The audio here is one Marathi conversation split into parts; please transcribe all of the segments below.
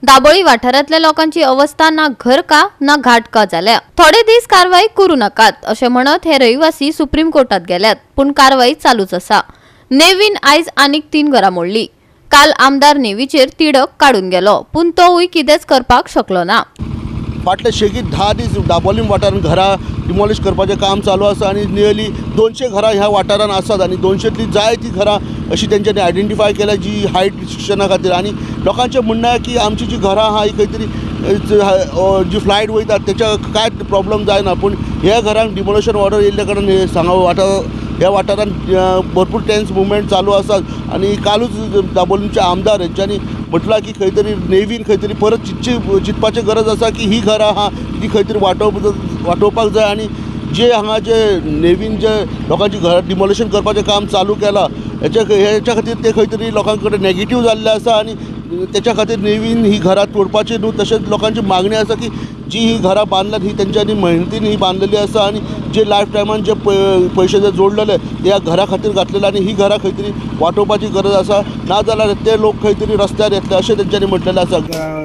दाबोळी वाठारांतल्या लोकांची अवस्था ना घर का ना घाट का जाल्या। थोडे दीस कारवाई करू नकात अशें म्हणत हे रहिवासी सुप्रीम कोर्टात गेल्यात, पण कारवाई चालूच आसा। नेवीन आयज आनीक 3 घरां मोडली। काल आमदार नेवीचेर तिडक काडून गेलो, पण तोय कितेंच करपाक शकलो ना। फाटले शेगीत 10 दीस दाबोलीम वाठारांत घरां डिमॉलिश करपाचें काम चालू आसा आणि नियरली 200 घरां ह्या वाठारांत आसात आणि 200तली जायतीं घरां अशी तेंच्यांनी आयडेंटिफाय केल्या जी हायट रिस्ट्रिक्शना खातीर। आणि लोकांचें म्हणणें आहे की आमची जी घरां आहा ही खंय तरी जी फ्लायट वयतात तेच्या कांय प्रॉब्लम जायना, पूण ह्या घरांक डिमॉलिशन ऑर्डर येयल्ल्या कारणान ह्या वाठारांत भरपूर टेन्स मुवमेंट चालू आसात। आणि कालूच दाबोलीमचे आमदार हेंच्यांनी म्हटलां की खंय तरी नेवीन खंय तरी परत चिंतपाची गरज आसा की ही घरां आहा ती खंय तरी वाटोवपाक जाय। आणि जे हांगा जे नेवीन जे लोकांची घरां डिमॉलिशन करपाचें काम चालू केलां हेच्या खातीर ते खंय तरी लोकां कडेन नेगेटीव जाल्ले आसा आणि त्याच्या खातीर नेवीन ही घरां तोडपाची न्हू। तशेंच लोकांची मागणी आसा की जी ही घरां बांदल्यात ही तेंच्यांनी मेहनतीन ही बांदलेली आसा आणि जे लायफ टायमान जे पयशे जे जोडलेले ते ह्या घरा खातीर घातलेले आणि ही घरां खंय तरी वाटोवपाची गरज आसा, ना जाल्यार ते लोक खंय तरी रस्त्यार येतले अशें तेंच्यांनी म्हटलेलें आसा।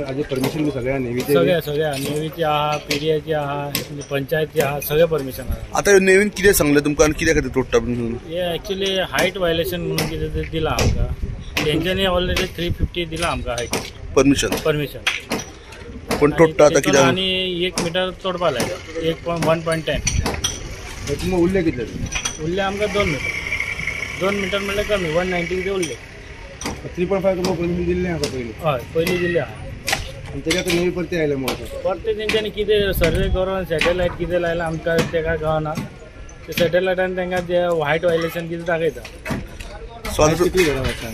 हाजे परमिशन सगळ्या नेवीचे सगळ्या नेवीची आहा, पीडीआयची आहा, पंचायतची आहा, सगळे परमिशन आहा। आता नेवीन कितें सांगलें तुमकां आनी कित्या खातीर तोडटा म्हणून? हे एक्चुअली हायट वायलेशन म्हणून कितें तरी दिलां आमकां, तेंच्यांनी ऑलरेडी 350 दिलां आमकां हायट परमिशन पण तोडटा आता कित्याक? आणि 1 मीटर तोडपा लायला 1.10 उरले कितले? उरले आमकां 2 मीटर म्हणल्यार कमी 190 ते उरले। 3.5 तुमकां परमिशन दिल्लें आसा पयलीं? हय पयलीं दिल्लें आहा आनी तेच्या खातीर नेवी परती आयले म्हणून परते तेंच्यांनी कितें सर्वे करून सॅटेलायट कितें लायला आमकां तेका कळना। ते सॅटेलायटान तांकां जे हायट वायलेशन कितें दाखयता। कितली घरां आसा?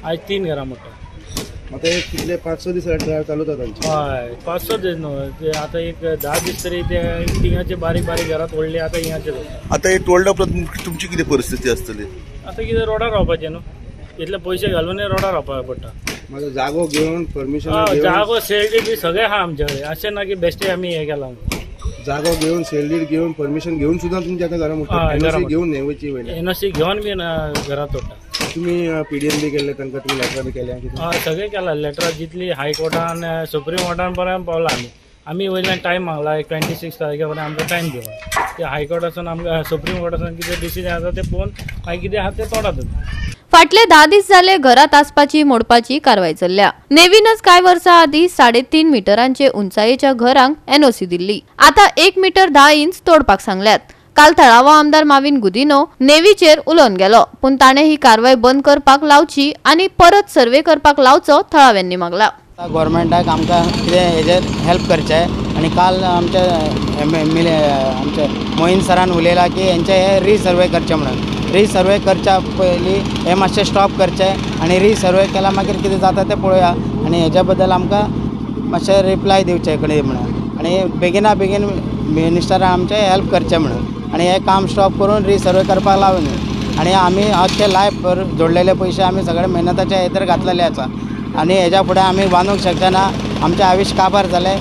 आयज 3 घरां मोडटा। आता एक कितले 5-6 दीस चालू जाता तांचे? हय 5-6 दीस न्हू, ते आतां एक 10 दीस तरी ते थिंगाचे बारीक घरां तोडले, आतां हिंगाचे आता हे तोडल्या उपरांत तुमची कितें परिस्थिती आसतली? आतां कितें रोडार रावपाचें न्हू, इतले पयशे घालूनय रोडार रावपाक पडटा। माझा जागो घेवन परमिशन जागो सेल्डीड बी सगळे आहा आमचे कडेन, अशें ना की बेश्टे आमी हे केला। जागो घेवन सेल्डीड घेवन परमिशन घेवन सुद्धा तुमच्या आता घरा मोडटा? एनओसी घेवन नेवीची वयले? एनओसी घेवन बी घरां तोडटा। तुम्ही पीडीएन बी केले तांकां, तुम्ही लेटर बी केले? हय सगळे केला, लेटरां जितली हायकोर्टान सुप्रीम कोर्टान पर्यंत पावला आमी वयल्यान टायम मागला 26 तारखे पर्यंत आमकां टायम दिवं। ते हायकोर्टासून आमकां सुप्रीम कोर्टासून कितें डिसिजन आसा ते पळोवन मागीर कितें आहा ते तोडात। फाटले 10 दीस जाले घरात आसपाची मोडपाची कारवाई चल्ल्या। नेवीनच कांय वर्सां आदी 3.5 मीटरांचे उंचायेच्या घरांक एनओसी दिल्ली, आता 1 मीटर 10 इंच तोडपाक सांगल्यात। काल थळावो आमदार माविन गुदिनो नेवीचेर उलोवन गेलो, पण ताणें ही कारवाई बंद करपाक लावची आणि परत सर्वे करपाक लावचो थळाव्यांनी मागला। गव्हर्मेंटाक आमकां कितें हेजेर हेल्प करचें आणि काल आमचे आमचे मोहीन सरान उलयला की हेंचे हे रिसर्वे करचें म्हणून। रिसर्वे करच्या पयलीं हे मातशें स्टॉप करचें आणि रिसर्वे केल्यार मागीर कितें जाता तें पळोवया आणि हेच्या बद्दल आमकां मातशें रिप्लाय दिवचें कडेन म्हणून, आणि बेगिना बेगीन मिनिस्टरान आमचें हेल्प करचें म्हणून आणि हे काम स्टॉप करून रिसर्वे करपाक लावून। आणि आमी आख्खे लायफ जोडलेले पयशे आमी सगळे मेहनताच्या हेजेर घातलेले आसा आणि हेच्या फुडें आमी बांदूंक शकचे ना। आमचें आयुश्य काबार जालें,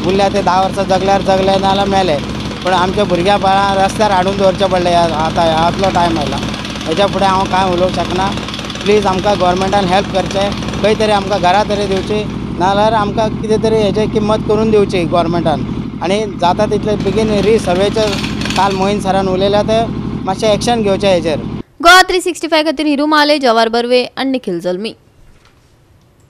उरल्या ते 10 वर्सां जगल्यार जगले नाल्यार मेले, पण आमच्या भुरग्यां बाळांक रस्त्यार हाडून दवरचें पडलें। आतां आतलो टायम आयला, हेच्या फुडें हांव कांय उलोवंक शकना। प्लीज आमकां गव्हर्मेंटान हेल्प करचें, खंय तरी आमकां घरां तरी दिवची, नाल्यार आमकां कितें तरी हेची किंमत करून दिवची गव्हर्मेंटान। आणि जाता तितले बेगीन रिसर्वेचें काल मोहीन सरान उलयल्या ते मातशें एक्शन घेवचें हेचेर। गोवा 365 खातीर हिरू माले, जवाहर बर्वे आनी निखिल जल्मी।